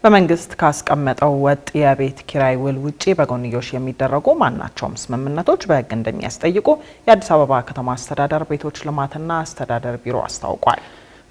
በመንግስት ካስቀመጠው ወጥ የቤት ኪራይ ውል ውጪ በጎንዮሽ የሚደረጉ ማናቸውም ስምምነቶች በሕግ እንደሚያስጠይቁ የአዲስ አበባ ከተማ አስተዳደር ቤቶች ልማትና አስተዳደር ቢሮ አስታውቋል።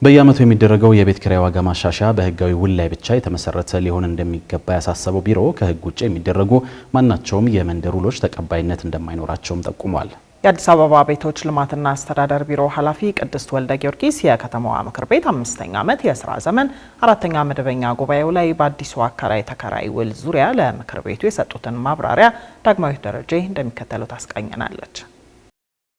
በየዓመቱ የሚደረገው የቤት ኪራይ ዋጋ ማሻሻያ በሕጋዊ ውል ላይ ብቻ የተመሰረተ ሊሆን እንደሚገባ ያሳሰበው ቢሮ ከሕግ ውጪ የሚደረጉ ማናቸውም የመንደር ውሎች ተቀባይነት እንደማይኖራቸውም ጠቁሟል። የአዲስ አበባ ቤቶች ልማትና አስተዳደር ቢሮ ኃላፊ ቅድስት ወልደ ጊዮርጊስ የከተማዋ ምክር ቤት 5ኛ ዓመት የስራ ዘመን 4ኛ መደበኛ ጉባኤው ላይ በአዲሱ አከራይ ተከራይ ውል ዙሪያ ለምክር ቤቱ የሰጡትን ማብራሪያ ዳግማዊት ደረጃ እንደሚከተለው ታስቃኘናለች።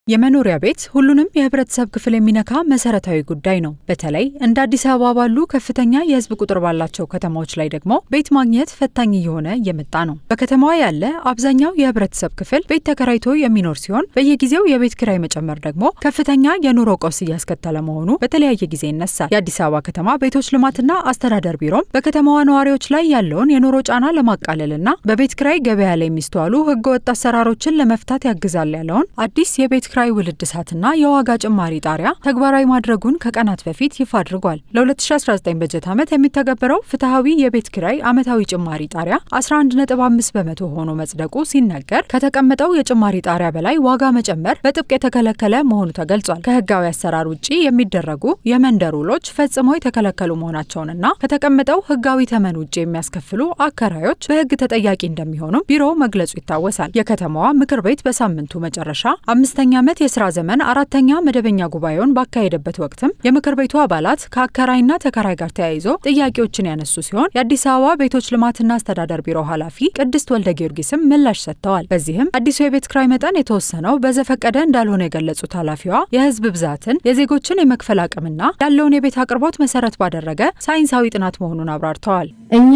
የመኖሪያ ቤት ሁሉንም የህብረተሰብ ክፍል የሚነካ መሰረታዊ ጉዳይ ነው። በተለይ እንደ አዲስ አበባ ባሉ ከፍተኛ የህዝብ ቁጥር ባላቸው ከተማዎች ላይ ደግሞ ቤት ማግኘት ፈታኝ እየሆነ እየመጣ ነው። በከተማዋ ያለ አብዛኛው የህብረተሰብ ክፍል ቤት ተከራይቶ የሚኖር ሲሆን በየጊዜው የቤት ኪራይ መጨመር ደግሞ ከፍተኛ የኑሮ ቀውስ እያስከተለ መሆኑ በተለያየ ጊዜ ይነሳል። የአዲስ አበባ ከተማ ቤቶች ልማትና አስተዳደር ቢሮም በከተማዋ ነዋሪዎች ላይ ያለውን የኑሮ ጫና ለማቃለልና በቤት ኪራይ ገበያ ላይ የሚስተዋሉ ህገወጥ አሰራሮችን ለመፍታት ያግዛል ያለውን አዲስ የቤት ኪራይ ውል እድሳትና የዋጋ ጭማሪ ጣሪያ ተግባራዊ ማድረጉን ከቀናት በፊት ይፋ አድርጓል። ለ2019 በጀት ዓመት የሚተገበረው ፍትሐዊ የቤት ኪራይ ዓመታዊ ጭማሪ ጣሪያ 11.5% ሆኖ መጽደቁ ሲነገር ከተቀመጠው የጭማሪ ጣሪያ በላይ ዋጋ መጨመር በጥብቅ የተከለከለ መሆኑ ተገልጿል። ከህጋዊ አሰራር ውጪ የሚደረጉ የመንደር ውሎች ፈጽሞ የተከለከሉ መሆናቸውንና ከተቀመጠው ህጋዊ ተመን ውጪ የሚያስከፍሉ አከራዮች በህግ ተጠያቂ እንደሚሆኑ ቢሮ መግለጹ ይታወሳል። የከተማዋ ምክር ቤት በሳምንቱ መጨረሻ 5ኛ ዓመት የስራ ዘመን 4ኛ መደበኛ ጉባኤውን ባካሄደበት ወቅትም የምክር ቤቱ አባላት ከአከራይና ተከራይ ጋር ተያይዞ ጥያቄዎችን ያነሱ ሲሆን የአዲስ አበባ ቤቶች ልማትና አስተዳደር ቢሮ ኃላፊ ቅድስት ወልደ ጊዮርጊስም ምላሽ ሰጥተዋል። በዚህም አዲሱ የቤት ኪራይ መጠን የተወሰነው በዘፈቀደ እንዳልሆነ የገለጹት ኃላፊዋ የህዝብ ብዛትን፣ የዜጎችን የመክፈል አቅምና ያለውን የቤት አቅርቦት መሰረት ባደረገ ሳይንሳዊ ጥናት መሆኑን አብራርተዋል። እኛ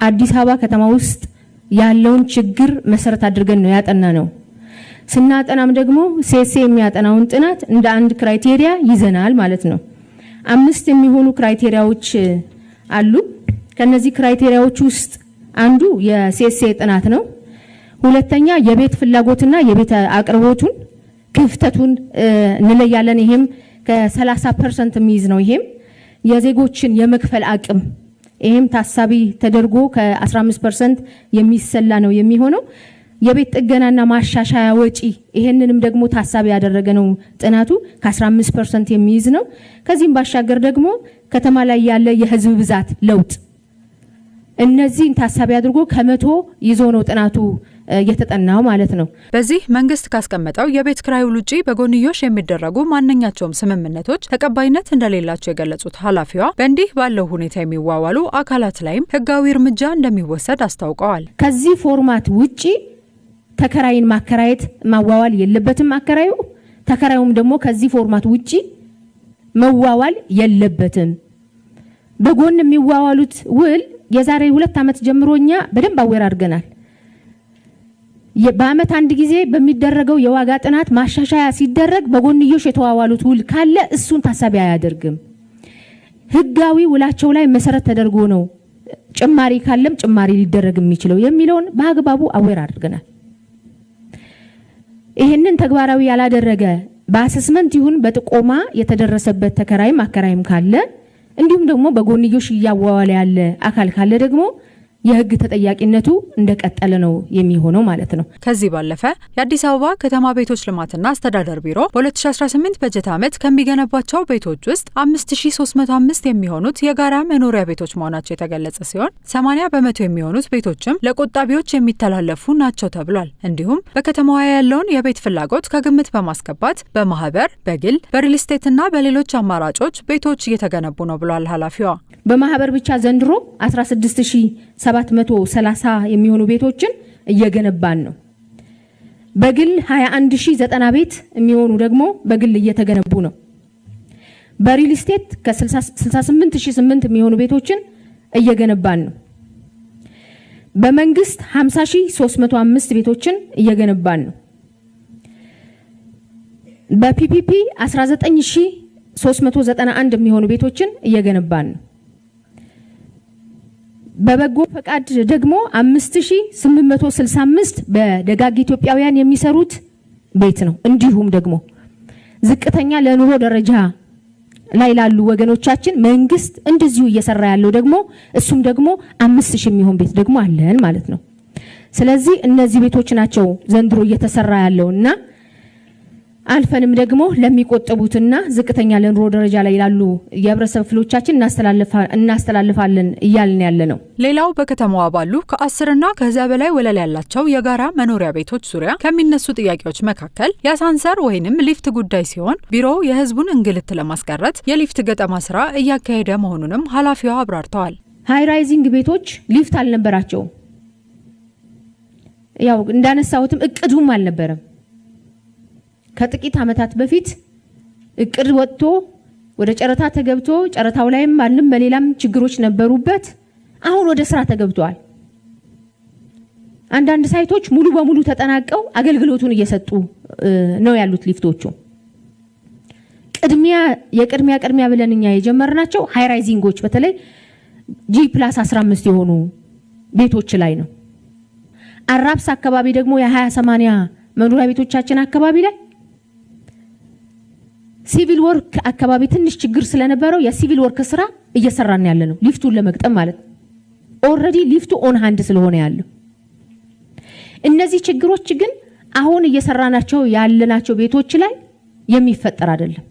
አዲስ አበባ ከተማ ውስጥ ያለውን ችግር መሰረት አድርገን ነው ያጠና ነው። ስናጠናም ደግሞ ሴሴ የሚያጠናውን ጥናት እንደ አንድ ክራይቴሪያ ይዘናል ማለት ነው። 5 የሚሆኑ ክራይቴሪያዎች አሉ። ከነዚህ ክራይቴሪያዎች ውስጥ አንዱ የሴሴ ጥናት ነው። ሁለተኛ የቤት ፍላጎትና የቤት አቅርቦቱን ክፍተቱን እንለያለን። ይሄም ከ30% የሚይዝ ነው። ይሄም የዜጎችን የመክፈል አቅም ይሄም ታሳቢ ተደርጎ ከ15% የሚሰላ ነው የሚሆነው። የቤት ጥገናና ማሻሻያ ወጪ ይሄንንም ደግሞ ታሳቢ ያደረገ ነው ጥናቱ ከ15% የሚይዝ ነው። ከዚህም ባሻገር ደግሞ ከተማ ላይ ያለ የህዝብ ብዛት ለውጥ እነዚህን ታሳቢ አድርጎ ከ100 ይዞ ነው ጥናቱ የተጠናው ማለት ነው። በዚህ መንግስት ካስቀመጠው የቤት ኪራይ ውል ውጪ በጎንዮሽ የሚደረጉ ማንኛቸውም ስምምነቶች ተቀባይነት እንደሌላቸው የገለጹት ኃላፊዋ በእንዲህ ባለው ሁኔታ የሚዋዋሉ አካላት ላይም ህጋዊ እርምጃ እንደሚወሰድ አስታውቀዋል። ከዚህ ፎርማት ውጪ ተከራይን ማከራየት ማዋዋል የለበትም አከራዩ። ተከራዩም ደግሞ ከዚህ ፎርማት ውጪ መዋዋል የለበትም። በጎን የሚዋዋሉት ውል የዛሬ 2 ዓመት ጀምሮኛ በደንብ አወር አድርገናል። በአመት አንድ ጊዜ በሚደረገው የዋጋ ጥናት ማሻሻያ ሲደረግ በጎንዮሽ የተዋዋሉት ውል ካለ እሱን ታሳቢ አያደርግም። ህጋዊ ውላቸው ላይ መሰረት ተደርጎ ነው ጭማሪ ካለም ጭማሪ ሊደረግ የሚችለው የሚለውን በአግባቡ አወር አድርገናል። ይሄንን ተግባራዊ ያላደረገ በአሰስመንት ይሁን በጥቆማ የተደረሰበት ተከራይም አከራይም ካለ እንዲሁም ደግሞ በጎንዮሽ ያዋዋለ ያለ አካል ካለ ደግሞ የህግ ተጠያቂነቱ እንደቀጠለ ነው የሚሆነው ማለት ነው። ከዚህ ባለፈ የአዲስ አበባ ከተማ ቤቶች ልማትና አስተዳደር ቢሮ በ2018 በጀት ዓመት ከሚገነባቸው ቤቶች ውስጥ 5305 የሚሆኑት የጋራ መኖሪያ ቤቶች መሆናቸው የተገለጸ ሲሆን 80% የሚሆኑት ቤቶችም ለቆጣቢዎች የሚተላለፉ ናቸው ተብሏል። እንዲሁም በከተማዋ ያለውን የቤት ፍላጎት ከግምት በማስገባት በማህበር፣ በግል፣ በሪል ስቴትና በሌሎች አማራጮች ቤቶች እየተገነቡ ነው ብሏል ኃላፊዋ። በማህበር ብቻ ዘንድሮ 16730 የሚሆኑ ቤቶችን እየገነባን ነው። በግል 21090 ቤት የሚሆኑ ደግሞ በግል እየተገነቡ ነው። በሪል ስቴት ከ68008 የሚሆኑ ቤቶችን እየገነባን ነው። በመንግስት 50305 ቤቶችን እየገነባን ነው። በፒፒፒ 19391 የሚሆኑ ቤቶችን እየገነባን ነው። በበጎ ፈቃድ ደግሞ 5865 በደጋግ ኢትዮጵያውያን የሚሰሩት ቤት ነው። እንዲሁም ደግሞ ዝቅተኛ ለኑሮ ደረጃ ላይ ላሉ ወገኖቻችን መንግስት እንደዚሁ እየሰራ ያለው ደግሞ እሱም ደግሞ 5000 የሚሆን ቤት ደግሞ አለን ማለት ነው። ስለዚህ እነዚህ ቤቶች ናቸው ዘንድሮ እየተሰራ ያለውና አልፈንም ደግሞ ለሚቆጥቡትና ዝቅተኛ ለኑሮ ደረጃ ላይ ያሉ የህብረተሰብ ክፍሎቻችን እናስተላልፋለን እያልን ያለ ነው። ሌላው በከተማዋ ባሉ ከ10 እና ከዚያ በላይ ወለል ያላቸው የጋራ መኖሪያ ቤቶች ዙሪያ ከሚነሱ ጥያቄዎች መካከል የአሳንሰር ወይንም ሊፍት ጉዳይ ሲሆን ቢሮው የህዝቡን እንግልት ለማስቀረት የሊፍት ገጠማ ስራ እያካሄደ መሆኑንም ኃላፊዋ አብራርተዋል። ሃይ ራይዚንግ ቤቶች ሊፍት አልነበራቸው። ያው እንዳነሳሁትም እቅዱም አልነበረም። ከጥቂት ዓመታት በፊት እቅድ ወጥቶ ወደ ጨረታ ተገብቶ ጨረታው ላይም ማንም በሌላም ችግሮች ነበሩበት። አሁን ወደ ስራ ተገብቷል። አንዳንድ ሳይቶች ሙሉ በሙሉ ተጠናቀው አገልግሎቱን እየሰጡ ነው ያሉት ሊፍቶቹ። ቅድሚያ ብለንኛ የጀመርናቸው ሃይ ራይዚንጎች በተለይ G+15 የሆኑ ቤቶች ላይ ነው። አራብስ አካባቢ ደግሞ የ20/80 መኖሪያ ቤቶቻችን አካባቢ ላይ ሲቪል ወርክ አካባቢ ትንሽ ችግር ስለነበረው የሲቪል ወርክ ስራ እየሰራን ያለ ነው ሊፍቱን ለመግጠም ማለት ነው። ኦሬዲ ሊፍቱ ኦን ሃንድ ስለሆነ ያለው እነዚህ ችግሮች ግን አሁን እየሰራናቸው ያለናቸው ቤቶች ላይ የሚፈጠር አይደለም።